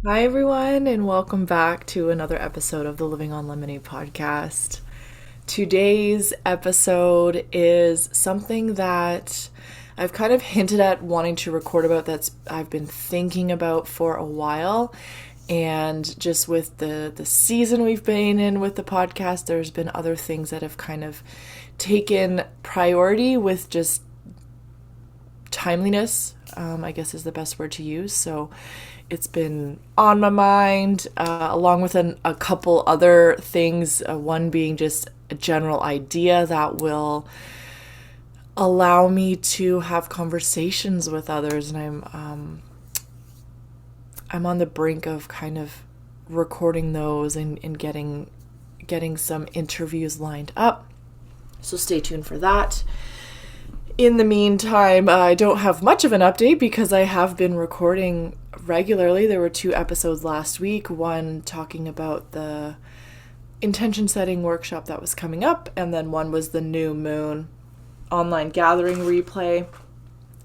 Hi, everyone, and welcome back to another episode of the Living on Lemonade podcast. Today's episode is something that I've kind of hinted at wanting to record about that's I've been thinking about for a while. And just with the season we've been in with the podcast, there's been other things that have kind of taken priority with just timeliness, I guess is the best word to use. So it's been on my mind, along with a couple other things, one being just a general idea that will allow me to have conversations with others. And I'm on the brink of kind of recording those and getting some interviews lined up. So stay tuned for that. In the meantime, I don't have much of an update because I have been recording regularly. There were 2 episodes last week, one talking about the intention setting workshop that was coming up, and then one was the new moon online gathering replay.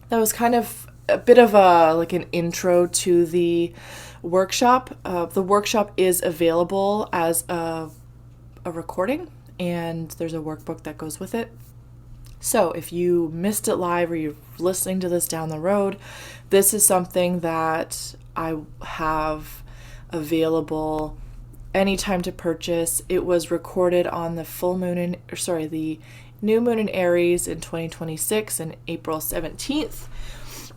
That was kind of a bit of an intro to the workshop. The workshop is available as a recording, and there's a workbook that goes with it. So if you missed it live or you're listening to this down the road, this is something that I have available anytime to purchase. It was recorded on the the new moon in Aries in 2026 and April 17th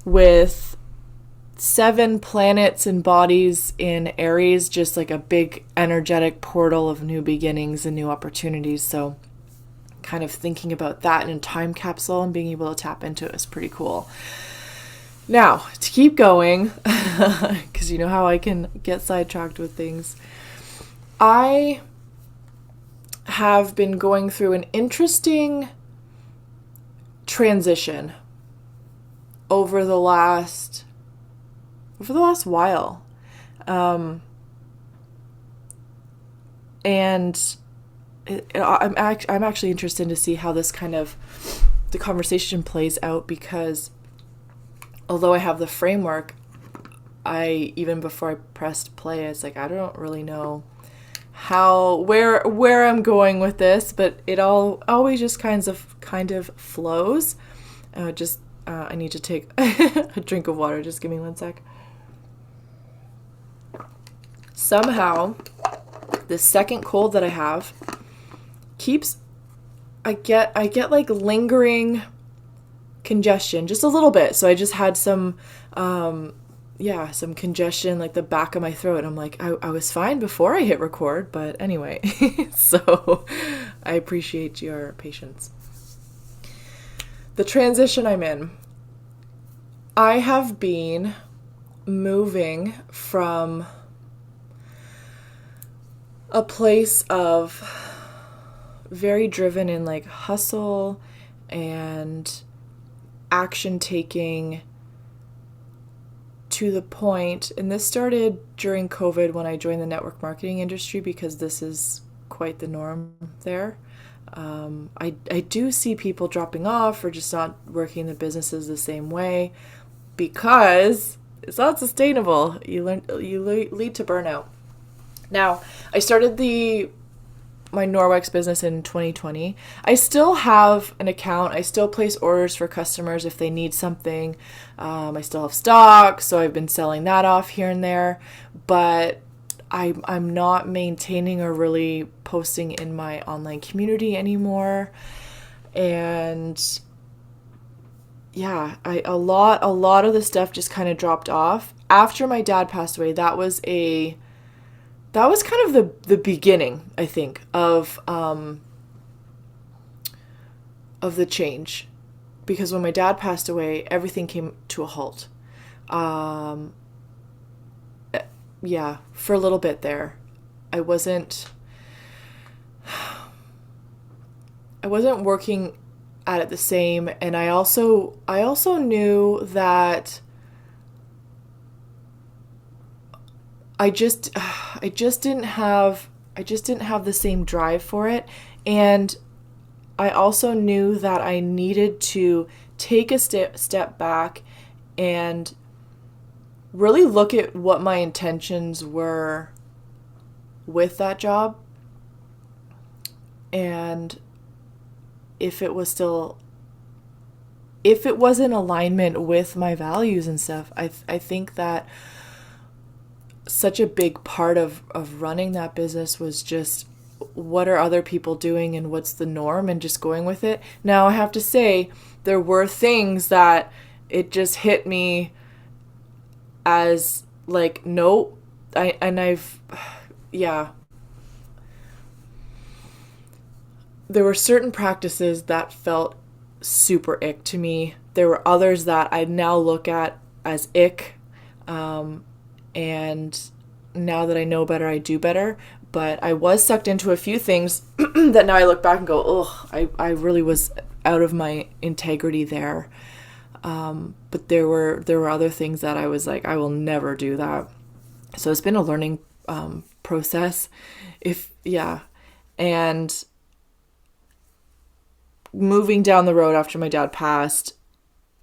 with 7 planets and bodies in Aries, just like a big energetic portal of new beginnings and new opportunities. So kind of thinking about that in a time capsule and being able to tap into it is pretty cool. Now, to keep going, because you know how I can get sidetracked with things, I have been going through an interesting transition over the last while. And I'm actually interested to see how this kind of the conversation plays out, because although I have the framework, I even before I pressed play, it's like I don't really know where I'm going with this, but it always just kind of flows. I need to take a drink of water. Just give me one sec. Somehow, the second cold that I have keeps I get like lingering congestion, just a little bit. So I just had some congestion, like the back of my throat. I'm like, I was fine before I hit record, but anyway. So I appreciate your patience. The transition I'm in. I have been moving from a place of very driven in like hustle and action taking to the point, and this started during COVID when I joined the network marketing industry, because this is quite the norm there. I do see people dropping off or just not working the businesses the same way because it's not sustainable. You lead to burnout. Now, I started my Norwex business in 2020. I still have an account. I still place orders for customers if they need something. I still have stock, so I've been selling that off here and there. But I'm not maintaining or really posting in my online community anymore. And yeah, a lot of the stuff just kind of dropped off. After my dad passed away, that was kind of the beginning, I think, of the change, because when my dad passed away, everything came to a halt. For a little bit there, I wasn't working at it the same, and I also knew that I just didn't have the same drive for it. And I also knew that I needed to take a step back and really look at what my intentions were with that job, and if it was in alignment with my values and stuff. I think that such a big part of running that business was just, what are other people doing and what's the norm, and just going with it. Now, I have to say, there were things that it just hit me as like, nope. There were certain practices that felt super ick to me. There were others that I now look at as ick. And now that I know better, I do better. But I was sucked into a few things that now I look back and go, oh, I really was out of my integrity there. But there were other things that I was like, I will never do that. So it's been a learning process. And moving down the road after my dad passed,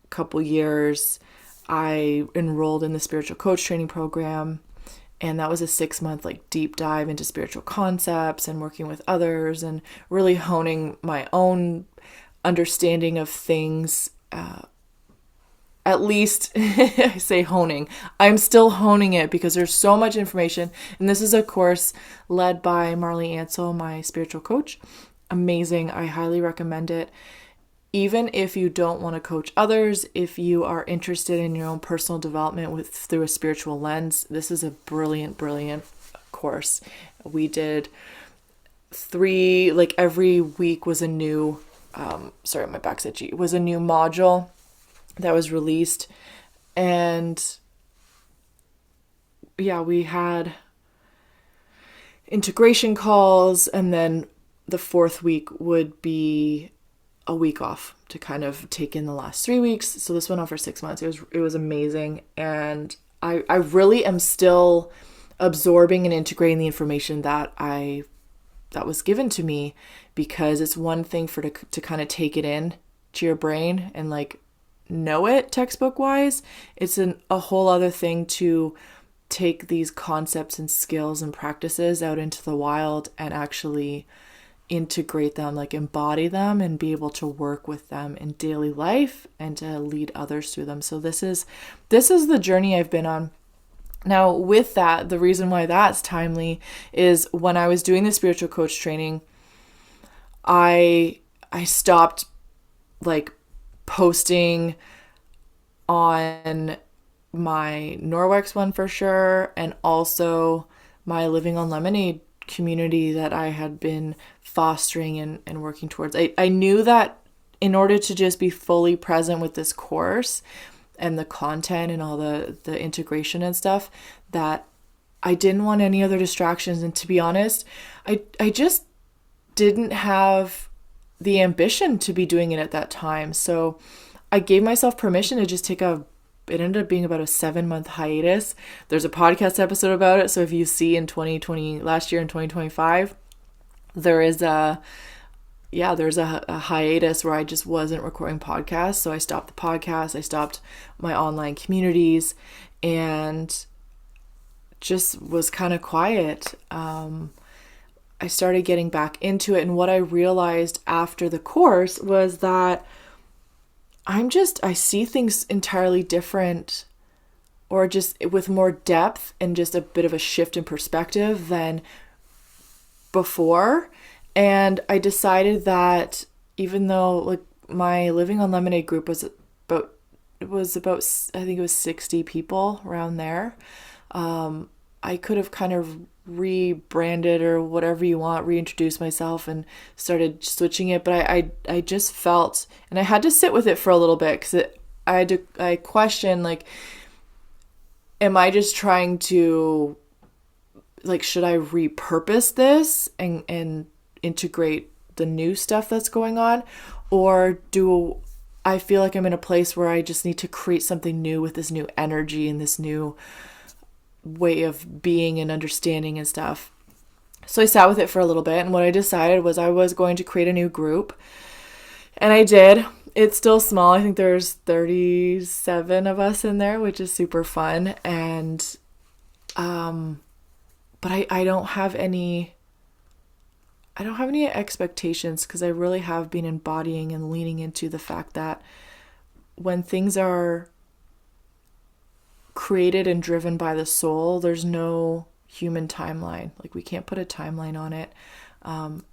a couple years, I enrolled in the spiritual coach training program. And that was a 6-month like deep dive into spiritual concepts and working with others and really honing my own understanding of things. At least I say honing. I'm still honing it because there's so much information. And this is a course led by Marley Ansell, my spiritual coach. Amazing. I highly recommend it. Even if you don't want to coach others, if you are interested in your own personal development through a spiritual lens, this is a brilliant, brilliant course. We did 3, like every week was a new, sorry, my back's itchy, was a new module that was released. And yeah, we had integration calls, and then the 4th week would be a week off to kind of take in the last 3 weeks. So this went on for 6 months. It was amazing. And I really am still absorbing and integrating the information that was given to me, because it's one thing to kind of take it in to your brain and like know it textbook wise. It's a whole other thing to take these concepts and skills and practices out into the wild and actually integrate them, like embody them and be able to work with them in daily life and to lead others through them. So this is the journey I've been on. Now, with that, the reason why that's timely is when I was doing the spiritual coach training, I stopped like posting on my Norwex one for sure, and also my Living on Lemonade community that I had been fostering and working towards. I knew that in order to just be fully present with this course and the content and all the integration and stuff, that I didn't want any other distractions. And to be honest, I just didn't have the ambition to be doing it at that time. So I gave myself permission to just it ended up being about a 7-month hiatus. There's a podcast episode about it. So if you see in 2020, last year in 2025, there's a hiatus where I just wasn't recording podcasts. So I stopped the podcast. I stopped my online communities and just was kind of quiet. I started getting back into it. And what I realized after the course was that I see things entirely different, or just with more depth and just a bit of a shift in perspective than before. And I decided that even though like my Living on Lemonade group was about I think it was 60 people around there, I could have kind of rebranded or whatever you want, reintroduced myself and started switching it. But I just felt, and I had to sit with it for a little bit, because I questioned, like, am I just trying to, like, should I repurpose this and integrate the new stuff that's going on? Or do I feel like I'm in a place where I just need to create something new with this new energy and this new way of being and understanding and stuff? So I sat with it for a little bit, and what I decided was I was going to create a new group, and I did. It's still small. I think there's 37 of us in there, which is super fun. And, but I don't have any, expectations, because I really have been embodying and leaning into the fact that when things are created and driven by the soul, there's no human timeline. Like, we can't put a timeline on it.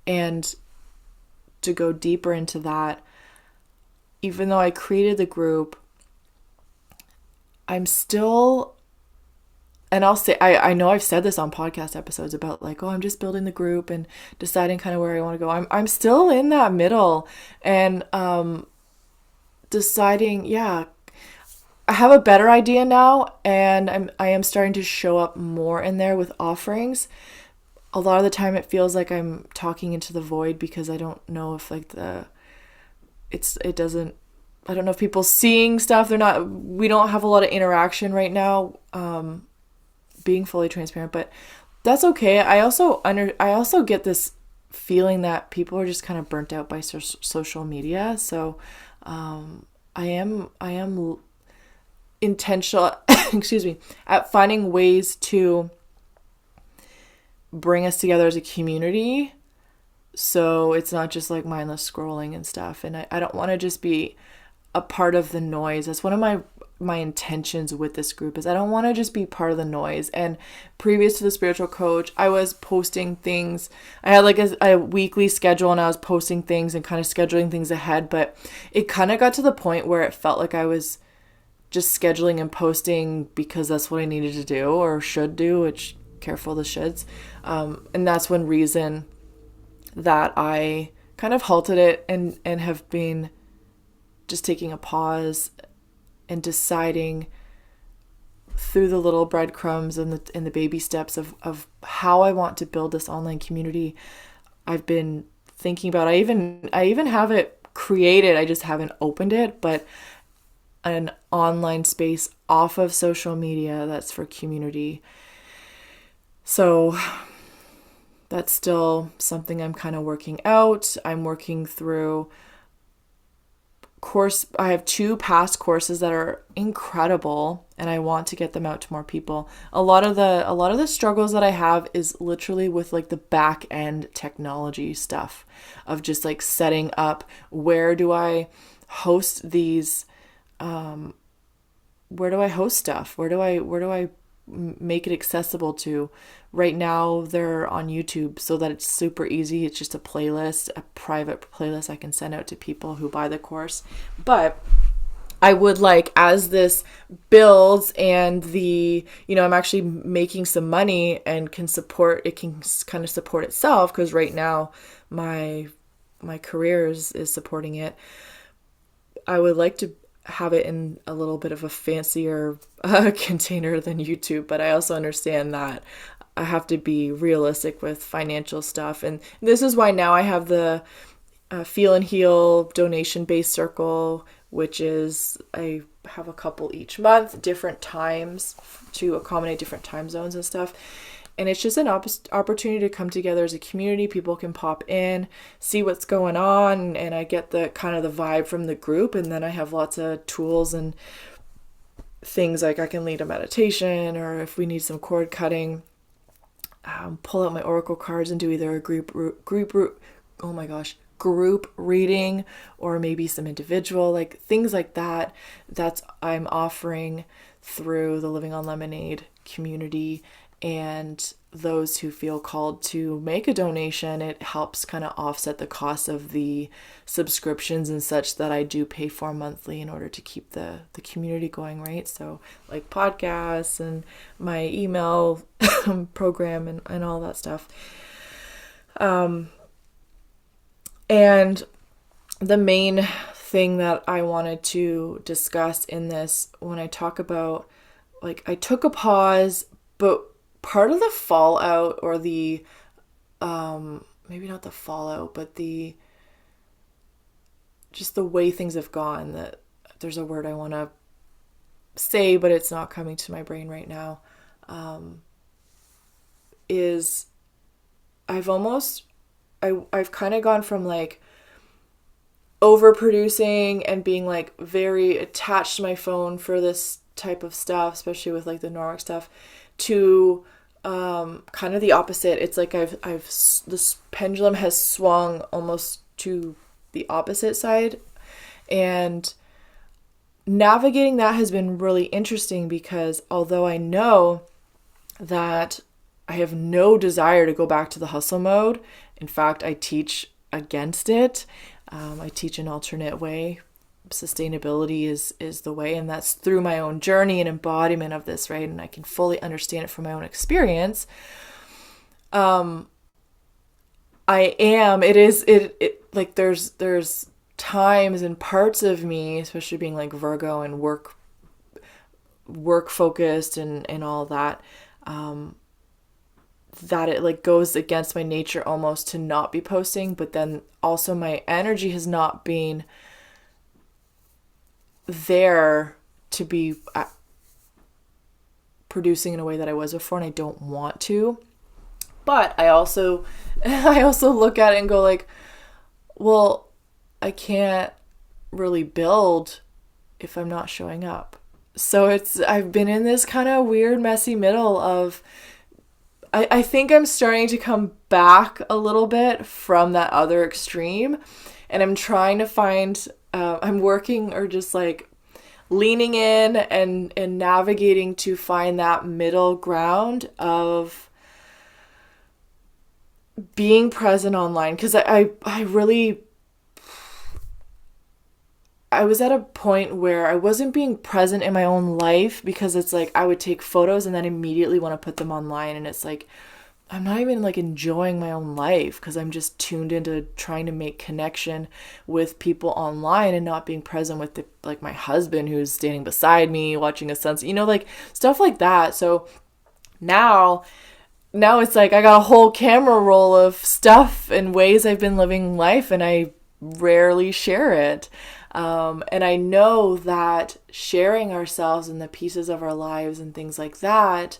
And to go deeper into that, even though I created the group, I'm still, and I'll say, I know I've said this on podcast episodes about like, oh, I'm just building the group and deciding kind of where I want to go. I'm still in that middle, and deciding, yeah, I have a better idea now, and I am starting to show up more in there with offerings. A lot of the time it feels like I'm talking into the void, because I don't know if like I don't know if people seeing stuff. We don't have a lot of interaction right now, being fully transparent, but that's okay. I also get this feeling that people are just kind of burnt out by social media. So, I am intentional, excuse me, at finding ways to bring us together as a community, so it's not just like mindless scrolling and stuff. And I don't want to just be a part of the noise. That's one of my intentions with this group, is I don't want to just be part of the noise. And previous to the spiritual coach, I was posting things. I had like a weekly schedule, and I was posting things and kind of scheduling things ahead, but it kind of got to the point where it felt like I was just scheduling and posting because that's what I needed to do or should do, which, careful the shoulds. And that's one reason that I kind of halted it and have been just taking a pause and deciding through the little breadcrumbs and the baby steps of how I want to build this online community. I've been thinking about, I even have it created, I just haven't opened it, but an online space off of social media that's for community. So that's still something I'm kind of working out. I'm working through course. I have 2 past courses that are incredible, and I want to get them out to more people. A lot of the struggles that I have is literally with like the back end technology stuff of just like setting up, where do I host these, where do I host stuff? Where do I make it accessible to? Right now they're on YouTube, so that it's super easy. It's just a playlist, a private playlist I can send out to people who buy the course. But I would like, as this builds and I'm actually making some money and can kind of support itself, because right now my career is supporting it. I would like to have it in a little bit of a fancier container than YouTube, but I also understand that I have to be realistic with financial stuff. And this is why now I have the Feel and Heal donation-based circle, which is I have a couple each month, different times to accommodate different time zones and stuff. And it's just an opportunity to come together as a community. People can pop in, see what's going on, and I get the kind of the vibe from the group. And then I have lots of tools and things, like I can lead a meditation, or if we need some cord cutting, pull out my oracle cards and do either a group reading, or maybe some individual, like things like that. That's I'm offering through the Living on Lemonade community. And those who feel called to make a donation, it helps kind of offset the cost of the subscriptions and such that I do pay for monthly in order to keep the community going, right? So like podcasts and my email program and all that stuff. And the main thing that I wanted to discuss in this, when I talk about, like, I took a pause, but part of the fallout, or the maybe not the fallout, but the way things have gone, that there's a word I want to say, but it's not coming to my brain right now, is I've kind of gone from like, overproducing and being like very attached to my phone for this type of stuff, especially with like the Nordic stuff, to kind of the opposite. It's like I've this pendulum has swung almost to the opposite side, and navigating that has been really interesting, because although I know that I have no desire to go back to the hustle mode, in fact, I teach against it. I teach an alternate way. Sustainability is the way, and that's through my own journey and embodiment of this, right? And I can fully understand it from my own experience. It like there's times and parts of me, especially being like Virgo and work focused and all that, that it like goes against my nature almost to not be posting, but then also my energy has not been there to be producing in a way that I was before, and I don't want to. But I also look at it and go like, well, I can't really build if I'm not showing up. So I've been in this kind of weird, messy middle of, I think I'm starting to come back a little bit from that other extreme, and I'm trying to find, I'm working or just like leaning in and navigating to find that middle ground of being present online. Because I was at a point where I wasn't being present in my own life, because it's like I would take photos and then immediately want to put them online, and it's like I'm not even like enjoying my own life because I'm just tuned into trying to make connection with people online and not being present with like my husband who's standing beside me watching a sunset, like stuff like that. So now it's like I got a whole camera roll of stuff and ways I've been living life, and I rarely share it. And I know that sharing ourselves and the pieces of our lives and things like that,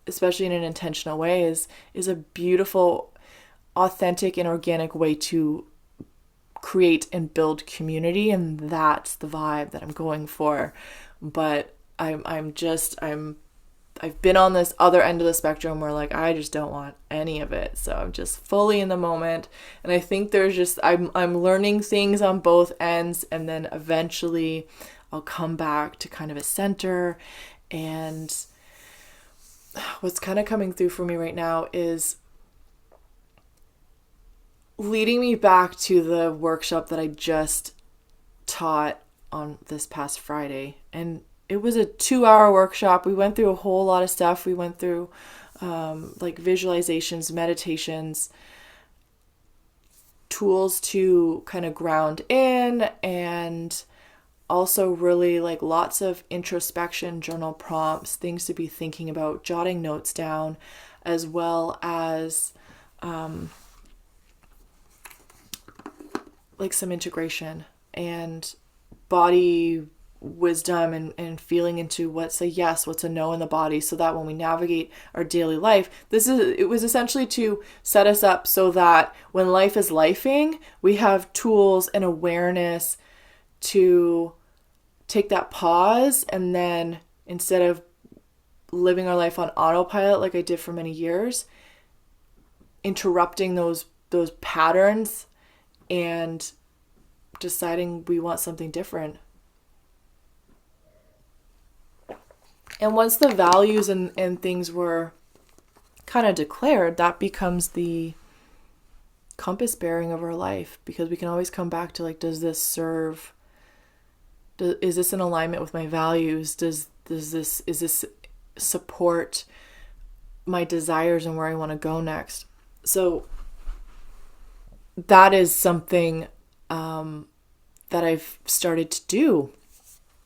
especially in an intentional way, is a beautiful, authentic, and organic way to create and build community. And that's the vibe that I'm going for. But I've been on this other end of the spectrum where like I just don't want any of it. So I'm just fully in the moment, and I think there's just I'm learning things on both ends, and then eventually I'll come back to kind of a center. And what's kind of coming through for me right now is leading me back to the workshop that I just taught on this past Friday. And it was a 2-hour workshop. We went through a whole lot of stuff. We went through like visualizations, meditations, tools to kind of ground in, and also really like lots of introspection, journal prompts, things to be thinking about, jotting notes down, as well as like some integration and body wisdom and feeling into what's a yes, what's a no in the body, so that when we navigate our daily life, it was essentially to set us up so that when life is lifing, we have tools and awareness to take that pause, and then instead of living our life on autopilot like I did for many years, interrupting those patterns and deciding we want something different. And once the values and things were kind of declared, that becomes the compass bearing of our life, because we can always come back to like, does this serve? Is this in alignment with my values? Is this support my desires and where I want to go next? So that is something that I've started to do.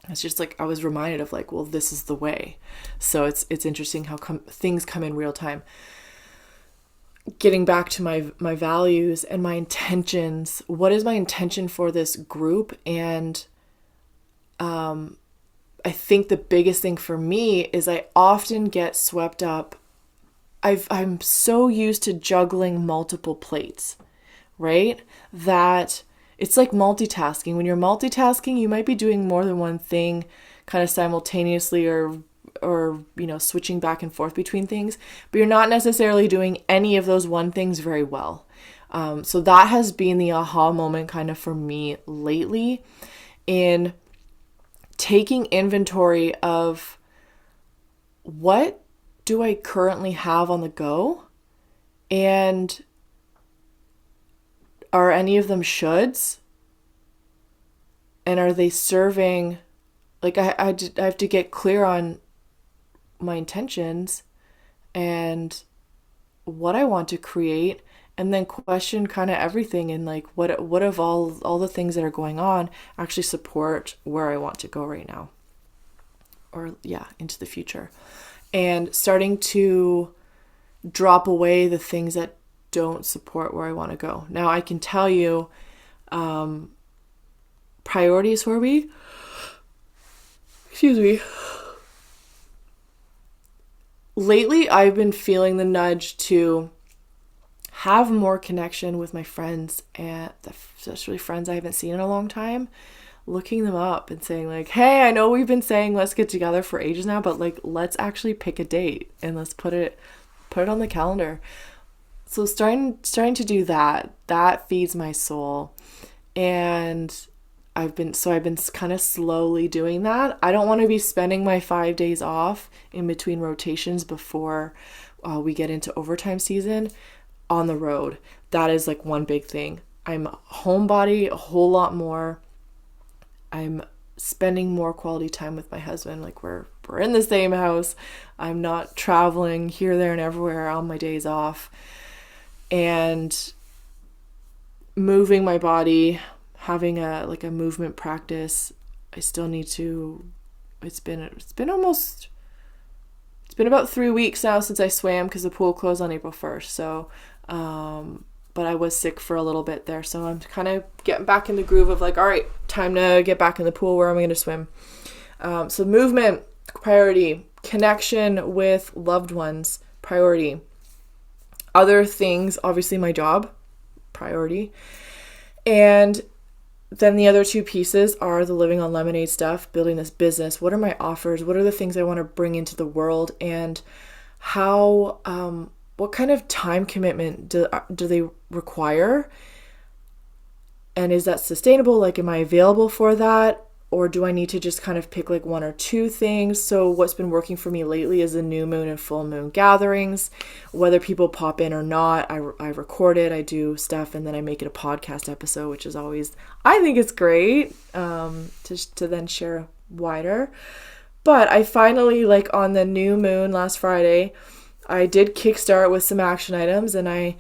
It's just like I was reminded of like, well, this is the way. So it's interesting how things come in real time. Getting back to my values and my intentions. What is my intention for this group? And I think the biggest thing for me is I often get swept up. I'm so used to juggling multiple plates, right? That it's like multitasking. When you're multitasking, you might be doing more than one thing kind of simultaneously, or switching back and forth between things, but you're not necessarily doing any of those one things very well. So that has been the aha moment kind of for me lately, in taking inventory of what do I currently have on the go, and are any of them shoulds, and are they serving, like I have to get clear on my intentions and what I want to create, and then question kind of everything, and like what of all the things that are going on actually support where I want to go right now, or into the future, and starting to drop away the things that don't support where I want to go. Now I can tell you, priorities for me, lately I've been feeling the nudge to have more connection with my friends, and especially friends I haven't seen in a long time, looking them up and saying like, hey, I know we've been saying let's get together for ages now, but like, let's actually pick a date and let's put it on the calendar. So starting to do that feeds my soul. And I've been kind of slowly doing that. I don't want to be spending my 5 days off in between rotations before we get into overtime season on the road. That is like one big thing. I'm a homebody a whole lot more. I'm spending more quality time with my husband. Like we're in the same house. I'm not traveling here, there, and everywhere on my days off. And moving my body, having a movement practice. I still need to, it's been about 3 weeks now since I swam, because the pool closed on April 1st. So, but I was sick for a little bit there. So I'm kind of getting back in the groove of like, all right, time to get back in the pool. Where am I going to swim? So movement, priority. Connection with loved ones, priority. Other things, obviously my job, priority. And then the other two pieces are the Living on Lemonade stuff, building this business. What are my offers? What are the things I want to bring into the world? And how, what kind of time commitment do they require? And is that sustainable? Like, am I available for that? Or do I need to just kind of pick like one or two things? So what's been working for me lately is the new moon and full moon gatherings. Whether people pop in or not, I record it, I do stuff, and then I make it a podcast episode, which is always, I think it's great to then share wider. But I finally, like on the new moon last Friday, I did kickstart with some action items, and I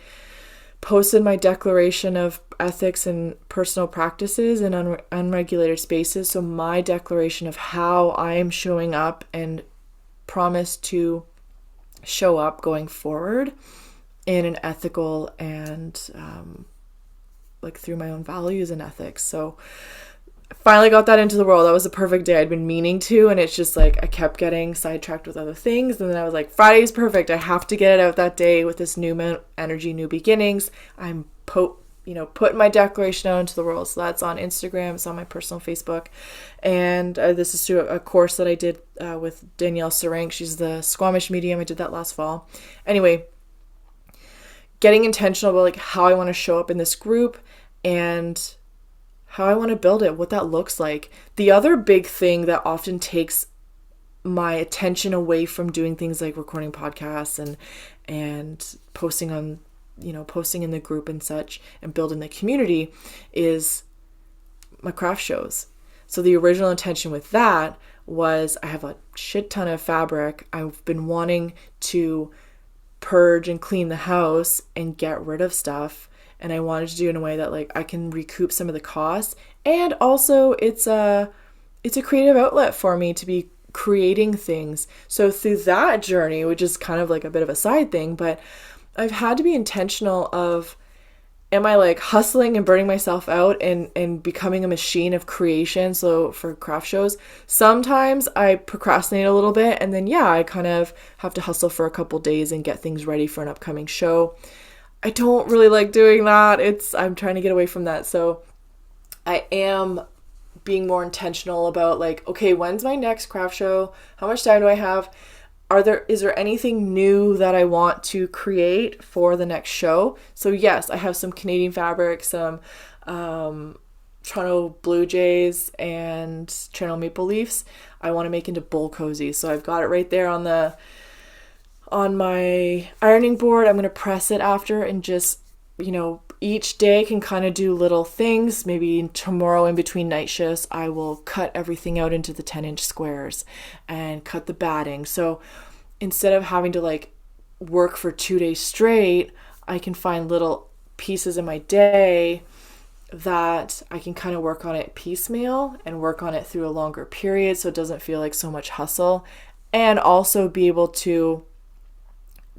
posted my declaration of ethics and personal practices in unregulated spaces. So my declaration of how I am showing up and promise to show up going forward in an ethical and like through my own values and ethics. So I finally got that into the world. That was a perfect day. I'd been meaning to, and it's just like I kept getting sidetracked with other things. And then I was like, Friday's perfect. I have to get it out that day with this new energy, new beginnings. I'm putting my declaration out into the world. So that's on Instagram. It's on my personal Facebook. And this is through a course that I did with Danielle Sarank. She's the Squamish medium. I did that last fall. Anyway, getting intentional about like how I want to show up in this group and how I want to build it, what that looks like. The other big thing that often takes my attention away from doing things like recording podcasts and posting on, posting in the group and such, and building the community, is my craft shows. So the original intention with that was, I have a shit ton of fabric. I've been wanting to purge and clean the house and get rid of stuff. And I wanted to do it in a way that like I can recoup some of the costs. And also it's a creative outlet for me to be creating things. So through that journey, which is kind of like a bit of a side thing, but I've had to be intentional of, am I like hustling and burning myself out and becoming a machine of creation? So for craft shows, sometimes I procrastinate a little bit, and then I kind of have to hustle for a couple days and get things ready for an upcoming show. I don't really like doing that. I'm trying to get away from that. So I am being more intentional about like, okay, when's my next craft show? How much time do I have? Is there anything new that I want to create for the next show? So yes, I have some Canadian fabric, some Toronto Blue Jays and Toronto Maple Leafs I want to make into bowl cozies. So I've got it right there on my ironing board. I'm going to press it after and just, each day can kind of do little things. Maybe tomorrow in between night shifts, I will cut everything out into the 10-inch squares and cut the batting. So instead of having to like work for 2 days straight, I can find little pieces in my day that I can kind of work on it piecemeal and work on it through a longer period so it doesn't feel like so much hustle, and also be able to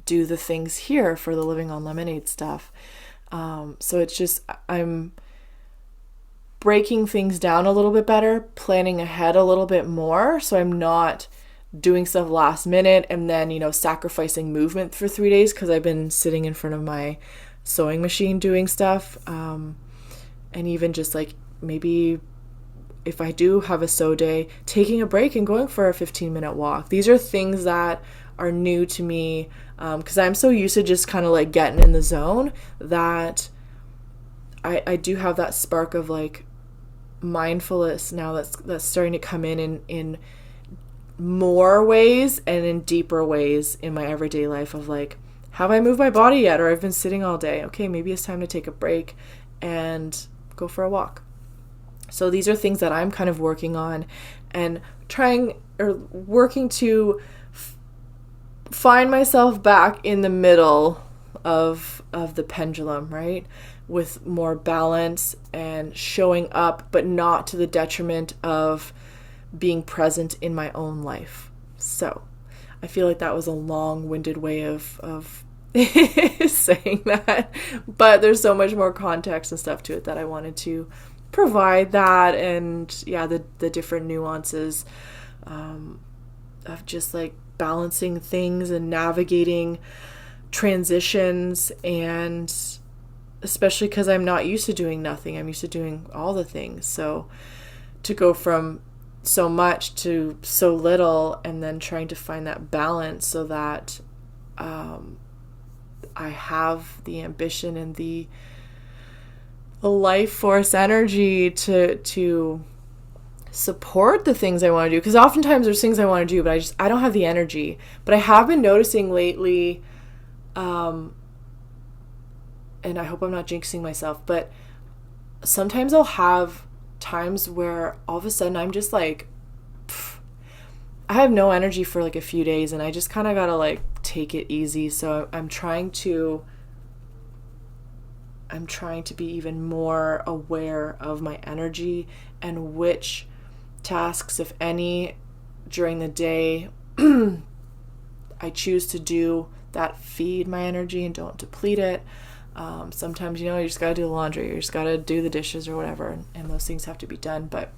do the things here for the Living on Lemonade stuff. So it's just, I'm breaking things down a little bit better, planning ahead a little bit more, so I'm not doing stuff last minute and then, sacrificing movement for 3 days because I've been sitting in front of my sewing machine doing stuff. And even just like maybe if I do have a sew day, taking a break and going for a 15-minute walk. These are things that are new to me because I'm so used to just kind of like getting in the zone that I do have that spark of like mindfulness now that's starting to come in more ways and in deeper ways in my everyday life of like, have I moved my body yet? Or I've been sitting all day. Okay, maybe it's time to take a break and go for a walk. So these are things that I'm kind of working on and working to find myself back in the middle of the pendulum, right? With more balance and showing up, but not to the detriment of being present in my own life. So I feel like that was a long-winded way of saying that, but there's so much more context and stuff to it that I wanted to provide that, and the different nuances of just like balancing things and navigating transitions, and especially because I'm not used to doing nothing, I'm used to doing all the things. So to go from so much to so little and then trying to find that balance so that I have the ambition and the life force energy to support the things I want to do. Because oftentimes there's things I want to do, but I don't have the energy. But I have been noticing lately, and I hope I'm not jinxing myself, but sometimes I'll have times where all of a sudden I'm just like, I have no energy for like a few days, and I just kind of gotta like take it easy. So I'm trying to be even more aware of my energy and which tasks, if any, during the day I choose to do that feed my energy and don't deplete it. Sometimes, you just gotta do the laundry, you just gotta do the dishes or whatever, and those things have to be done. But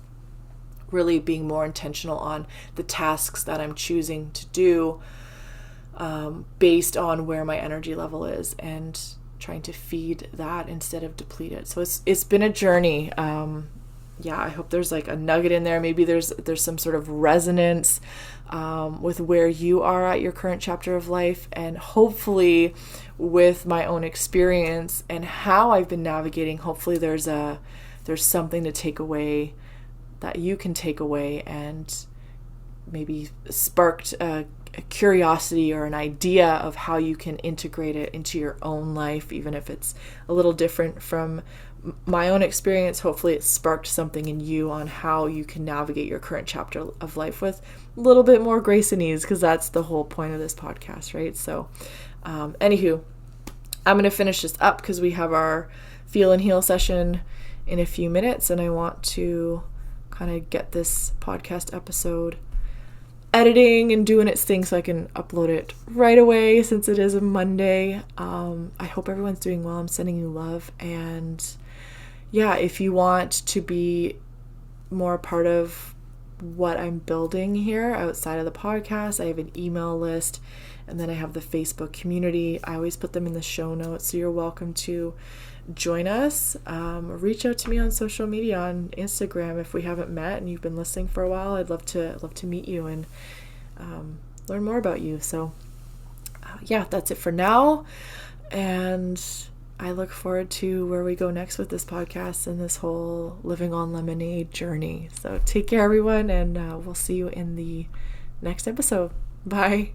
really being more intentional on the tasks that I'm choosing to do based on where my energy level is, and trying to feed that instead of deplete it. So it's been a journey. I hope there's like a nugget in there. Maybe there's some sort of resonance with where you are at your current chapter of life, and hopefully with my own experience and how I've been navigating, hopefully there's something to take away, that you can take away, and maybe sparked a curiosity or an idea of how you can integrate it into your own life, even if it's a little different from my own experience. Hopefully it sparked something in you on how you can navigate your current chapter of life with a little bit more grace and ease, because that's the whole point of this podcast, right? So anywho, I'm going to finish this up because we have our Feel and Heal session in a few minutes, and I want to kind of get this podcast episode editing and doing its thing so I can upload it right away, since it is a Monday. I hope everyone's doing well. I'm sending you love. And if you want to be more a part of what I'm building here outside of the podcast, I have an email list, And then I have the Facebook community. I always put them in the show notes, so you're welcome to join us. Reach out to me on social media, on Instagram, if we haven't met and you've been listening for a while. I'd love to meet you and learn more about you. So yeah, that's it for now. And I look forward to where we go next with this podcast and this whole Living on Lemonade journey. So take care, everyone, and we'll see you in the next episode. Bye.